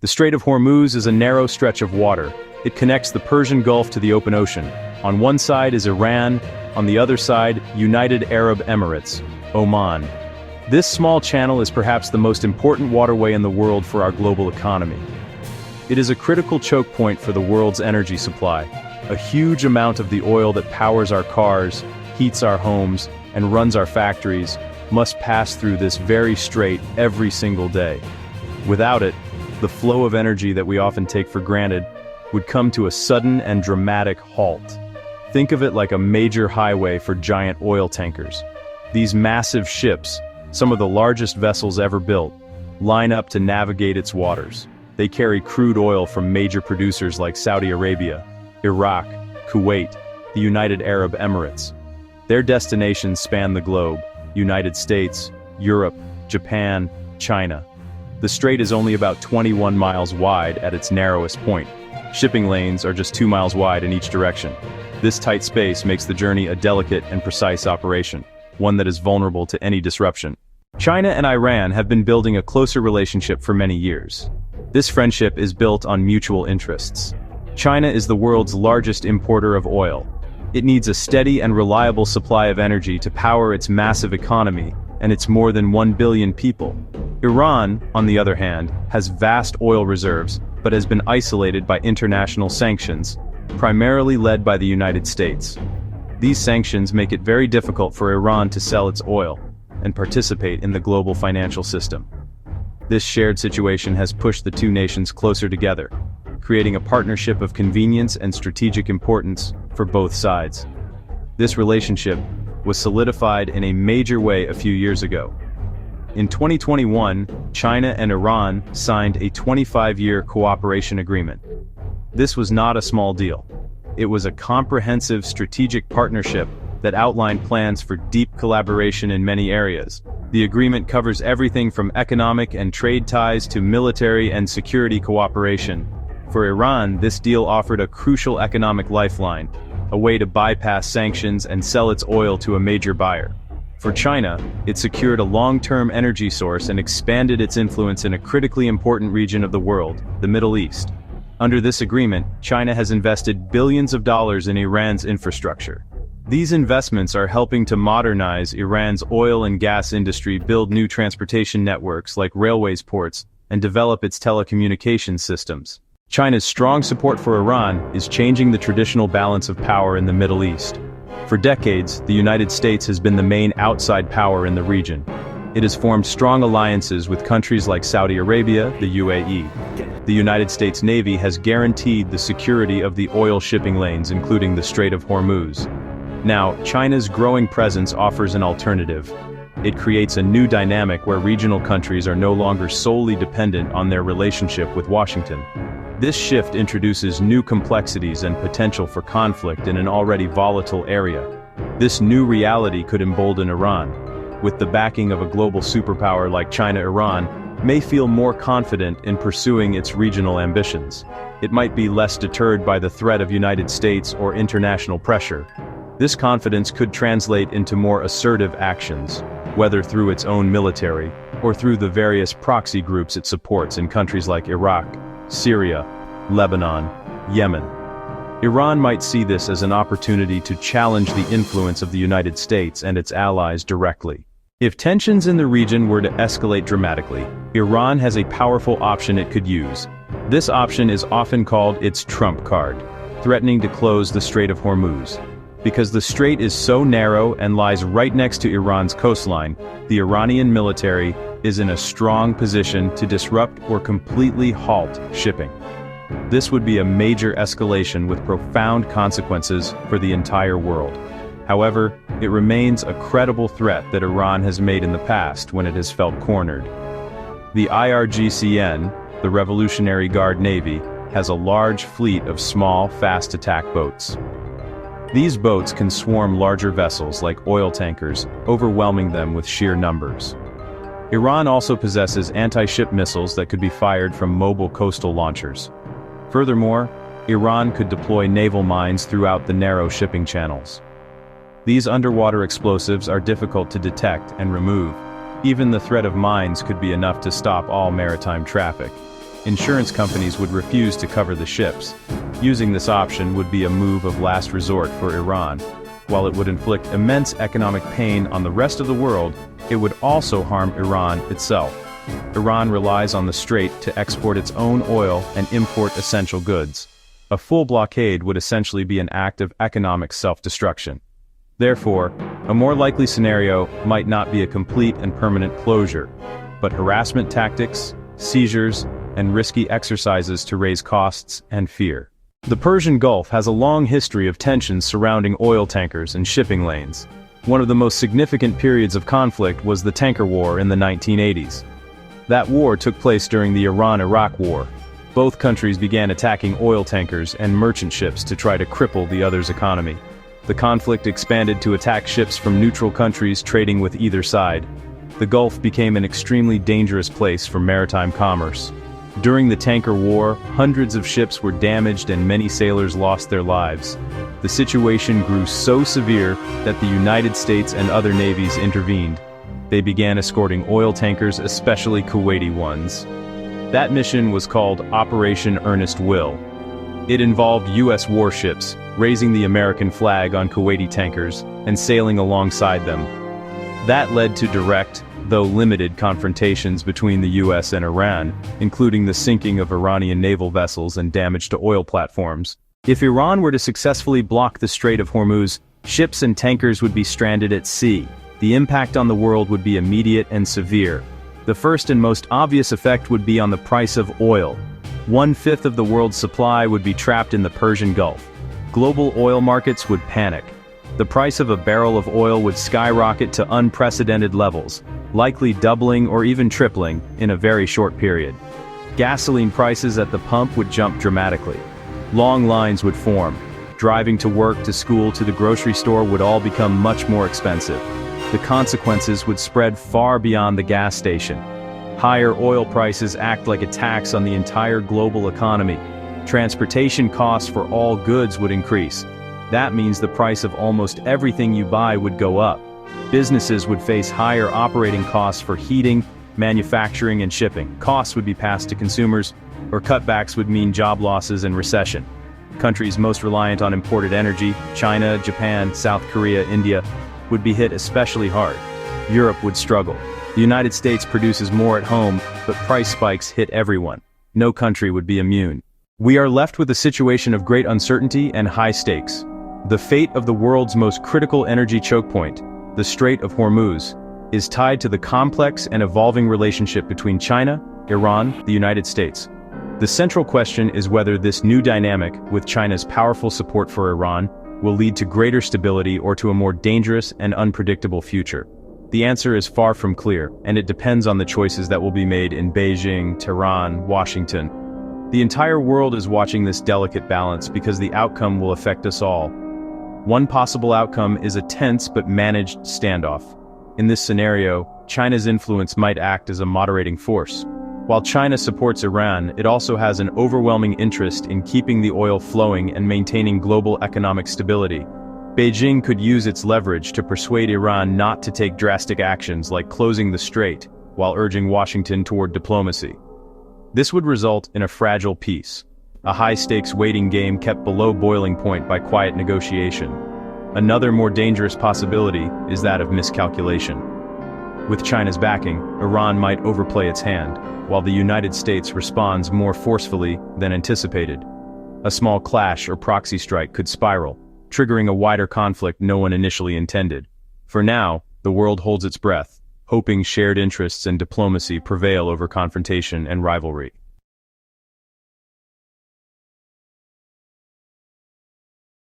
The Strait of Hormuz is a narrow stretch of water. It connects the Persian Gulf to the open ocean. On one side is Iran, on the other side, United Arab Emirates, Oman. This small channel is perhaps the most important waterway in the world for our global economy. It is a critical choke point for the world's energy supply. A huge amount of the oil that powers our cars, heats our homes, and runs our factories must pass through this very strait every single day. Without it, the flow of energy that we often take for granted would come to a sudden and dramatic halt. Think of it like a major highway for giant oil tankers. These massive ships, some of the largest vessels ever built, line up to navigate its waters. They carry crude oil from major producers like Saudi Arabia, Iraq, Kuwait, the United Arab Emirates. Their destinations span the globe: United States, Europe, Japan, China. The strait is only about 21 miles wide at its narrowest point. Shipping lanes are just 2 miles wide in each direction. This tight space makes the journey a delicate and precise operation, one that is vulnerable to any disruption. China and Iran have been building a closer relationship for many years. This friendship is built on mutual interests. China is the world's largest importer of oil. It needs a steady and reliable supply of energy to power its massive economy and its more than 1 billion people. Iran, on the other hand, has vast oil reserves, but has been isolated by international sanctions, primarily led by the United States. These sanctions make it very difficult for Iran to sell its oil and participate in the global financial system. This shared situation has pushed the two nations closer together, creating a partnership of convenience and strategic importance for both sides. This relationship was solidified in a major way a few years ago. In 2021, China and Iran signed a 25-year cooperation agreement. This was not a small deal. It was a comprehensive strategic partnership that outlined plans for deep collaboration in many areas. The agreement covers everything from economic and trade ties to military and security cooperation. For Iran, this deal offered a crucial economic lifeline, a way to bypass sanctions and sell its oil to a major buyer. For China, it secured a long-term energy source and expanded its influence in a critically important region of the world, the Middle East. Under this agreement, China has invested billions of dollars in Iran's infrastructure. These investments are helping to modernize Iran's oil and gas industry, build new transportation networks like railways, ports, and develop its telecommunications systems. China's strong support for Iran is changing the traditional balance of power in the Middle East. For decades, the United States has been the main outside power in the region. It has formed strong alliances with countries like Saudi Arabia, the UAE. The United States Navy has guaranteed the security of the oil shipping lanes, including the Strait of Hormuz. Now, China's growing presence offers an alternative. It creates a new dynamic where regional countries are no longer solely dependent on their relationship with Washington. This shift introduces new complexities and potential for conflict in an already volatile area. This new reality could embolden Iran, with the backing of a global superpower like China. Iran may feel more confident in pursuing its regional ambitions. It might be less deterred by the threat of United States or international pressure. This confidence could translate into more assertive actions, whether through its own military, or through the various proxy groups it supports in countries like Iraq, Syria, Lebanon, Yemen. Iran might see this as an opportunity to challenge the influence of the United States and its allies directly. If tensions in the region were to escalate dramatically, Iran has a powerful option it could use. This option is often called its trump card, threatening to close the Strait of Hormuz. Because the strait is so narrow and lies right next to Iran's coastline, the Iranian military is in a strong position to disrupt or completely halt shipping. This would be a major escalation with profound consequences for the entire world. However, it remains a credible threat that Iran has made in the past when it has felt cornered. The IRGCN, the Revolutionary Guard Navy, has a large fleet of small, fast attack boats. These boats can swarm larger vessels like oil tankers, overwhelming them with sheer numbers. Iran also possesses anti-ship missiles that could be fired from mobile coastal launchers. Furthermore, Iran could deploy naval mines throughout the narrow shipping channels. These underwater explosives are difficult to detect and remove. Even the threat of mines could be enough to stop all maritime traffic. insurance companies would refuse to cover the ships. Using this option would be a move of last resort for Iran. While it would inflict immense economic pain on the rest of the world, it would also harm Iran itself. Iran relies on the Strait to export its own oil and import essential goods. A full blockade would essentially be an act of economic self-destruction. Therefore, a more likely scenario might not be a complete and permanent closure, but harassment tactics, seizures, and risky exercises to raise costs and fear. The Persian Gulf has a long history of tensions surrounding oil tankers and shipping lanes. One of the most significant periods of conflict was the tanker war in the 1980s. That war took place during the Iran-Iraq War. Both countries began attacking oil tankers and merchant ships to try to cripple the other's economy. The conflict expanded to attack ships from neutral countries trading with either side. The Gulf became an extremely dangerous place for maritime commerce. During the tanker war, hundreds of ships were damaged and many sailors lost their lives. The situation grew so severe that the United States and other navies intervened. They began escorting oil tankers, especially Kuwaiti ones. That mission was called Operation Earnest Will. It involved U.S. warships, raising the American flag on Kuwaiti tankers, and sailing alongside them. That led to direct, though limited, confrontations between the U.S. and Iran, including the sinking of Iranian naval vessels and damage to oil platforms. If Iran were to successfully block the Strait of Hormuz, ships and tankers would be stranded at sea. The impact on the world would be immediate and severe. The first and most obvious effect would be on the price of oil. 1/5 of the world's supply would be trapped in the Persian Gulf. Global oil markets would panic. The price of a barrel of oil would skyrocket to unprecedented levels, likely doubling or even tripling in a very short period. Gasoline prices at the pump would jump dramatically. Long lines would form. Driving to work, to school, to the grocery store would all become much more expensive. The consequences would spread far beyond the gas station. Higher oil prices act like a tax on the entire global economy. Transportation costs for all goods would increase. That means the price of almost everything you buy would go up. Businesses would face higher operating costs for heating, manufacturing, and shipping. Costs would be passed to consumers, or cutbacks would mean job losses and recession. Countries most reliant on imported energy, China, Japan, South Korea, India, would be hit especially hard. Europe would struggle. The United States produces more at home, but price spikes hit everyone. No country would be immune. We are left with a situation of great uncertainty and high stakes. The fate of the world's most critical energy choke point, the Strait of Hormuz, is tied to the complex and evolving relationship between China, Iran, the United States. The central question is whether this new dynamic, with China's powerful support for Iran, will lead to greater stability or to a more dangerous and unpredictable future. The answer is far from clear, and it depends on the choices that will be made in Beijing, Tehran, Washington. The entire world is watching this delicate balance because the outcome will affect us all. One possible outcome is a tense but managed standoff. In this scenario, China's influence might act as a moderating force. While China supports Iran, it also has an overwhelming interest in keeping the oil flowing and maintaining global economic stability. Beijing could use its leverage to persuade Iran not to take drastic actions like closing the strait, while urging Washington toward diplomacy. This would result in a fragile peace, a high-stakes waiting game kept below boiling point by quiet negotiation. Another more dangerous possibility is that of miscalculation. With China's backing, Iran might overplay its hand, while the United States responds more forcefully than anticipated. A small clash or proxy strike could spiral, triggering a wider conflict no one initially intended. For now, the world holds its breath, hoping shared interests and diplomacy prevail over confrontation and rivalry.